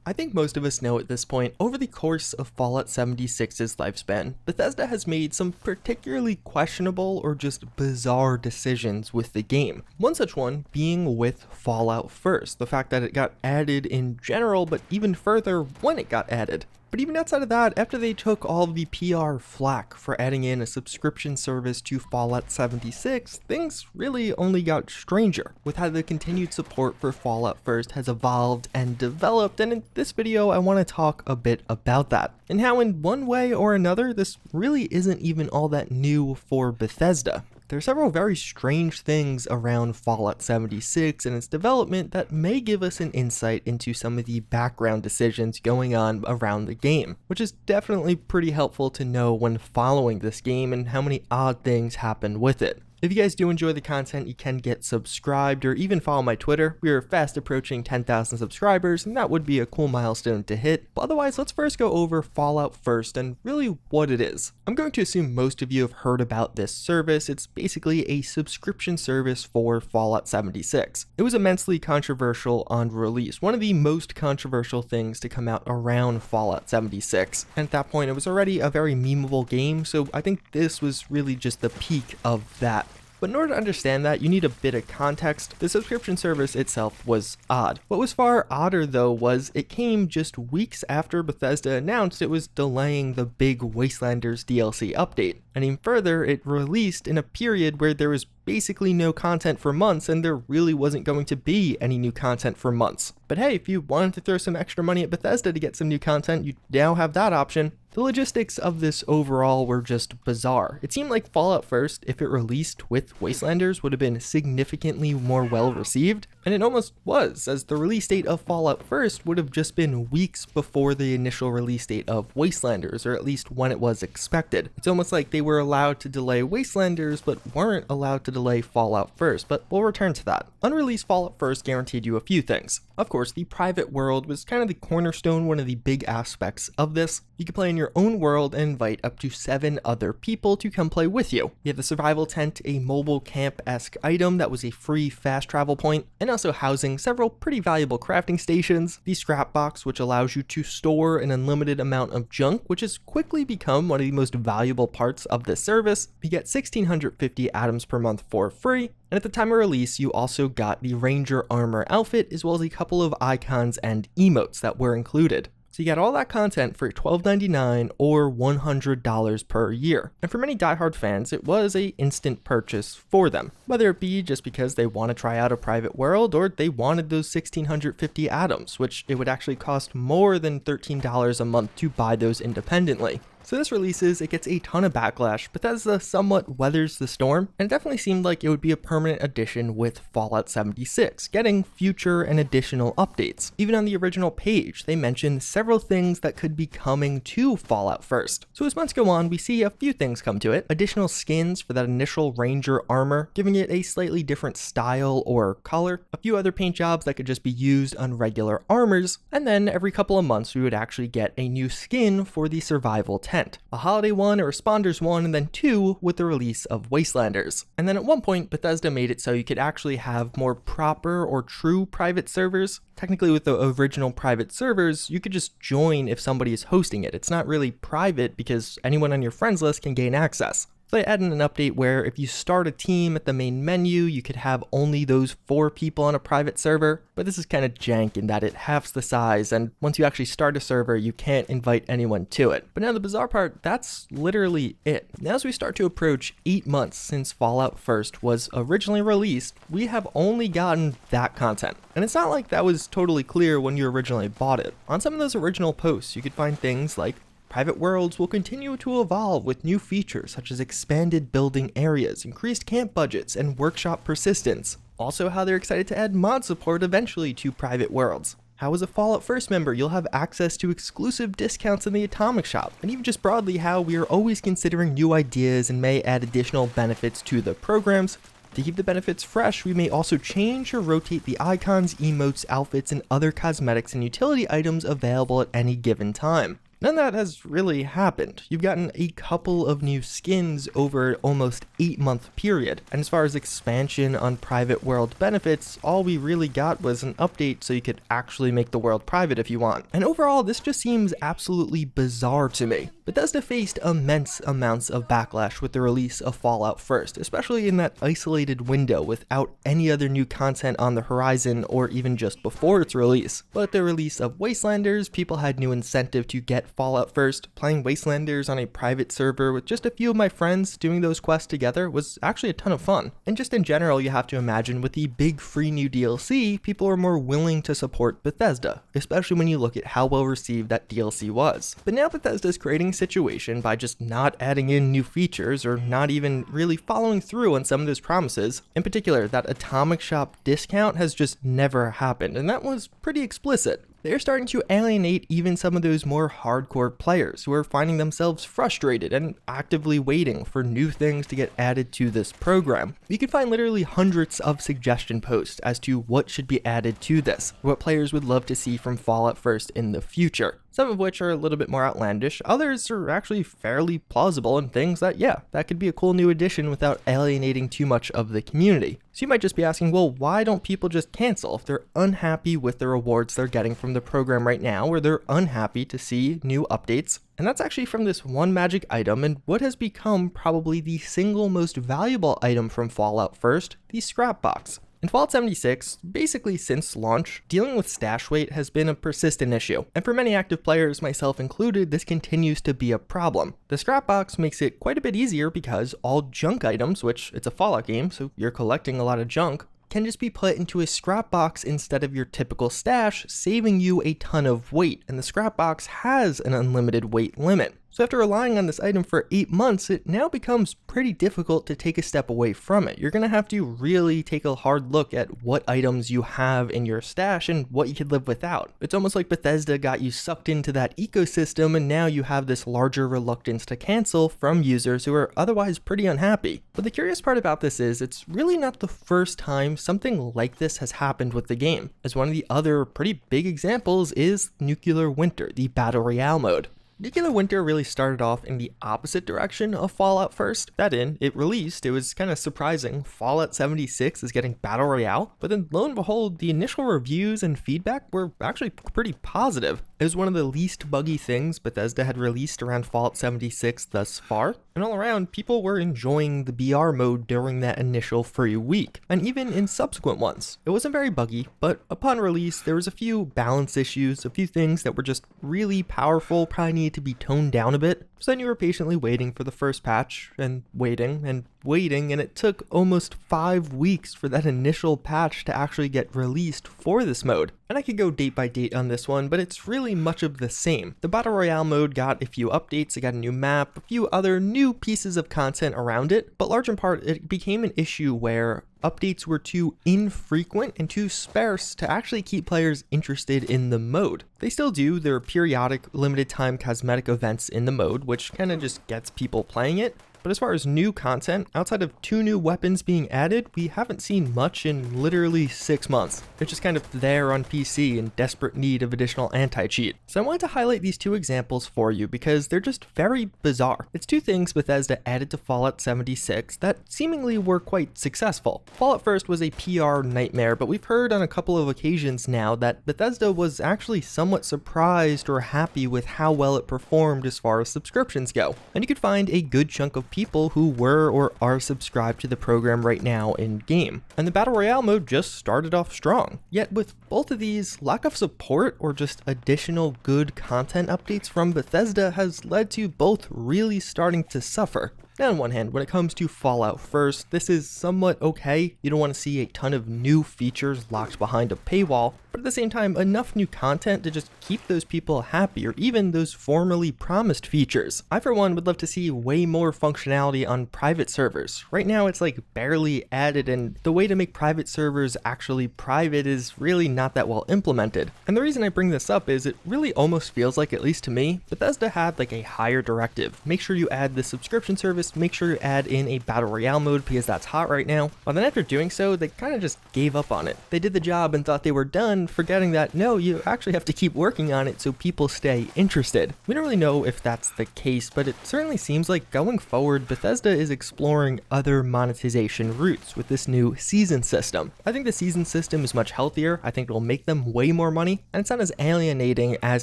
I think most of us know at this point, over the course of Fallout 76's lifespan, Bethesda has made some particularly questionable or just bizarre decisions with the game. One such one being with Fallout First, the fact that it got added in general, but even further when it got added. But even outside of that, after they took all of the PR flack for adding in a subscription service to Fallout 76, things really only got stranger with how the continued support for Fallout First has evolved and developed, and in this video I want to talk a bit about that, and how in one way or another this really isn't even all that new for Bethesda. There are several very strange things around Fallout 76 and its development that may give us an insight into some of the background decisions going on around the game, which is definitely pretty helpful to know when following this game and how many odd things happen with it. If you guys do enjoy the content, you can get subscribed or even follow my Twitter. We are fast approaching 10,000 subscribers, and that would be a cool milestone to hit. But otherwise, let's first go over Fallout First and really what it is. I'm going to assume most of you have heard about this service. It's basically a subscription service for Fallout 76. It was immensely controversial on release, one of the most controversial things to come out around Fallout 76. And at that point, it was already a very memeable game, so I think this was really just the peak of that. But in order to understand that, you need a bit of context. The subscription service itself was odd. What was far odder though was it came just weeks after Bethesda announced it was delaying the big Wastelanders DLC update. And even further, it released in a period where there was basically no content for months, and there really wasn't going to be any new content for months. But hey, if you wanted to throw some extra money at Bethesda to get some new content, you now have that option. The logistics of this overall were just bizarre. It seemed like Fallout First, if it released with Wastelanders, would have been significantly more well received, and it almost was, as the release date of Fallout First would have just been weeks before the initial release date of Wastelanders, or at least when it was expected. It's almost like they were allowed to delay Wastelanders, but weren't allowed to delay Fallout First, but we'll return to that. Unreleased Fallout First guaranteed you a few things. Of course, the private world was kind of the cornerstone, one of the big aspects of this. You could play in your own world and invite up to 7 other people to come play with you. You have the survival tent, a mobile camp-esque item that was a free fast travel point, and also housing several pretty valuable crafting stations, the scrap box, which allows you to store an unlimited amount of junk, which has quickly become one of the most valuable parts of this service. You get 1,650 atoms per month for free, and at the time of release, you also got the Ranger armor outfit, as well as a couple of icons and emotes that were included. So you got all that content for $12.99 or $100 per year. And for many diehard fans, it was an instant purchase for them, whether it be just because they want to try out a private world or they wanted those 1,650 atoms, which it would actually cost more than $13 a month to buy those independently. So this releases, it gets a ton of backlash, Bethesda somewhat weathers the storm, and it definitely seemed like it would be a permanent addition with Fallout 76, getting future and additional updates. Even on the original page, they mentioned several things that could be coming to Fallout First. So as months go on, we see a few things come to it. Additional skins for that initial Ranger armor, giving it a slightly different style or color, a few other paint jobs that could just be used on regular armors, and then every couple of months we would actually get a new skin for the survival tent. A holiday one, a responders one, and then 2 with the release of Wastelanders. And then at one point, Bethesda made it so you could actually have more proper or true private servers. Technically with the original private servers, you could just join if somebody is hosting it. It's not really private because anyone on your friends list can gain access. So they added an update where if you start a team at the main menu, you could have only those 4 people on a private server, but this is kind of jank in that it halves the size, and once you actually start a server, you can't invite anyone to it. But now the bizarre part, that's literally it. Now as we start to approach 8 months since Fallout First was originally released, we have only gotten that content. And it's not like that was totally clear when you originally bought it. On some of those original posts, you could find things like, private worlds will continue to evolve with new features such as expanded building areas, increased camp budgets, and workshop persistence. Also how they're excited to add mod support eventually to private worlds. How as a Fallout First member, you'll have access to exclusive discounts in the Atomic Shop, and even just broadly how we are always considering new ideas and may add additional benefits to the programs. To keep the benefits fresh, we may also change or rotate the icons, emotes, outfits, and other cosmetics and utility items available at any given time. None of that has really happened. You've gotten a couple of new skins over an almost 8-month period, and as far as expansion on private world benefits, all we really got was an update so you could actually make the world private if you want. And overall, this just seems absolutely bizarre to me. Bethesda faced immense amounts of backlash with the release of Fallout First, especially in that isolated window without any other new content on the horizon or even just before its release. But the release of Wastelanders, people had new incentive to get Fallout First. Playing Wastelanders on a private server with just a few of my friends doing those quests together was actually a ton of fun. And just in general, you have to imagine with the big free new DLC, people are more willing to support Bethesda, especially when you look at how well received that DLC was. But now Bethesda's creating a situation by just not adding in new features or not even really following through on some of those promises. In particular, that Atomic Shop discount has just never happened, and that was pretty explicit. They're starting to alienate even some of those more hardcore players who are finding themselves frustrated and actively waiting for new things to get added to this program. You can find literally hundreds of suggestion posts as to what should be added to this, what players would love to see from Fallout First in the future. Some of which are a little bit more outlandish, others are actually fairly plausible and things that, yeah, that could be a cool new addition without alienating too much of the community. So you might just be asking, well, why don't people just cancel if they're unhappy with the rewards they're getting from the program right now, or they're unhappy to see new updates? And that's actually from this one magic item and what has become probably the single most valuable item from Fallout First, the scrap box. In Fallout 76, basically since launch, dealing with stash weight has been a persistent issue, and for many active players, myself included, this continues to be a problem. The scrap box makes it quite a bit easier because all junk items, which it's a Fallout game, so you're collecting a lot of junk, can just be put into a scrap box instead of your typical stash, saving you a ton of weight, and the scrap box has an unlimited weight limit. So after relying on this item for 8 months, it now becomes pretty difficult to take a step away from it. You're going to have to really take a hard look at what items you have in your stash and what you could live without. It's almost like Bethesda got you sucked into that ecosystem and now you have this larger reluctance to cancel from users who are otherwise pretty unhappy. But the curious part about this is it's really not the first time something like this has happened with the game, as one of the other pretty big examples is Nuclear Winter, the Battle Royale mode. Nuclear Winter really started off in the opposite direction of Fallout First. It released, it was kind of surprising. Fallout 76 is getting Battle Royale, but then lo and behold, the initial reviews and feedback were actually pretty positive. It was one of the least buggy things Bethesda had released around Fallout 76 thus far, and all around, people were enjoying the BR mode during that initial free week, and even in subsequent ones. It wasn't very buggy, but upon release, there was a few balance issues, a few things that were just really powerful, probably needed to be toned down a bit. So then you were patiently waiting for the first patch, and waiting, and it took almost 5 weeks for that initial patch to actually get released for this mode. And I could go date by date on this one, but it's really much of the same. The Battle Royale mode got a few updates, it got a new map, a few other new pieces of content around it, but large in part, it became an issue where updates were too infrequent and too sparse to actually keep players interested in the mode. They still do their periodic limited time cosmetic events in the mode, which kind of just gets people playing it. But as far as new content, outside of 2 new weapons being added, we haven't seen much in literally 6 months. It's just kind of there on PC in desperate need of additional anti-cheat. So I wanted to highlight these 2 examples for you because they're just very bizarre. It's 2 things Bethesda added to Fallout 76 that seemingly were quite successful. Fallout First was a PR nightmare, but we've heard on a couple of occasions now that Bethesda was actually somewhat surprised or happy with how well it performed as far as subscriptions go. And you could find a good chunk of people who were or are subscribed to the program right now in game. And the Battle Royale mode just started off strong. Yet with both of these, lack of support or just additional good content updates from Bethesda has led to both really starting to suffer. Now on one hand, when it comes to Fallout First, this is somewhat okay. You don't want to see a ton of new features locked behind a paywall, but at the same time, enough new content to just keep those people happy, or even those formerly promised features. I for one would love to see way more functionality on private servers. Right now it's like barely added, and the way to make private servers actually private is really not that well implemented. And the reason I bring this up is it really almost feels like, at least to me, Bethesda had like a higher directive. Make sure you add the subscription service, make sure you add in a Battle Royale mode because that's hot right now. But then after doing so, they kind of just gave up on it. They did the job and thought they were done, then forgetting that no, you actually have to keep working on it so people stay interested. We don't really know if that's the case, but it certainly seems like going forward, Bethesda is exploring other monetization routes with this new season system. I think the season system is much healthier. I think it'll make them way more money, and it's not as alienating as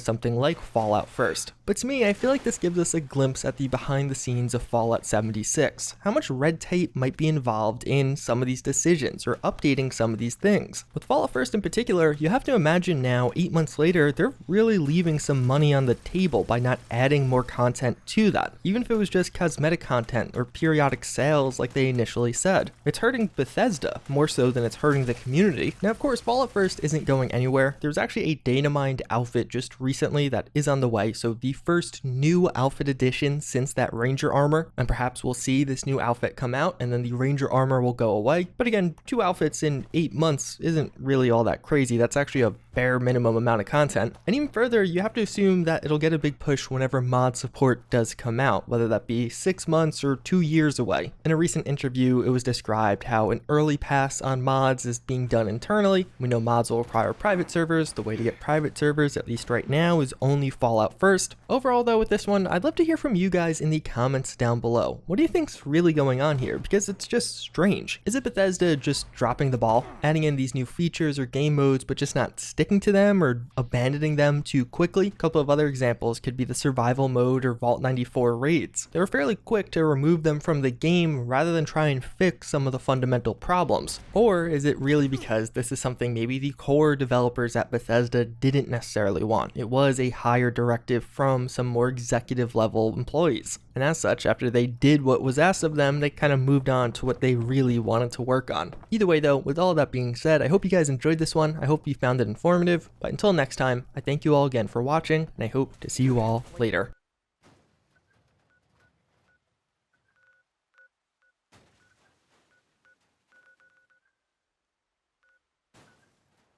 something like Fallout First. But to me, I feel like this gives us a glimpse at the behind the scenes of Fallout 76. How much red tape might be involved in some of these decisions or updating some of these things. With Fallout First in particular, you have to imagine now, 8 months later, they're really leaving some money on the table by not adding more content to that, even if it was just cosmetic content or periodic sales like they initially said. It's hurting Bethesda more so than it's hurting the community. Now, of course, Fallout First isn't going anywhere. There's actually a data mined outfit just recently that is on the way, so the first new outfit addition since that Ranger armor, and perhaps we'll see this new outfit come out and then the Ranger armor will go away. But again, 2 outfits in 8 months isn't really all that crazy. That's actually a bare minimum amount of content. And even further, you have to assume that it'll get a big push whenever mod support does come out, whether that be 6 months or 2 years away. In a recent interview, it was described how an early pass on mods is being done internally. We know mods will require private servers. The way to get private servers, at least right now, is only Fallout First. Overall though, with this one, I'd love to hear from you guys in the comments down below. What do you think's really going on here? Because it's just strange. Is it Bethesda just dropping the ball, adding in these new features or game modes, but just not sticking to them or abandoning them too quickly? A couple of other examples could be the survival mode or Vault 94 raids. They were fairly quick to remove them from the game rather than try and fix some of the fundamental problems. Or is it really because this is something maybe the core developers at Bethesda didn't necessarily want? It was a higher directive from some more executive level employees. And as such, after they did what was asked of them, they kind of moved on to what they really wanted to work on. Either way though, with all of that being said, I hope you guys enjoyed this one. I hope you found it informative. But until next time, I thank you all again for watching, and I hope to see you all later.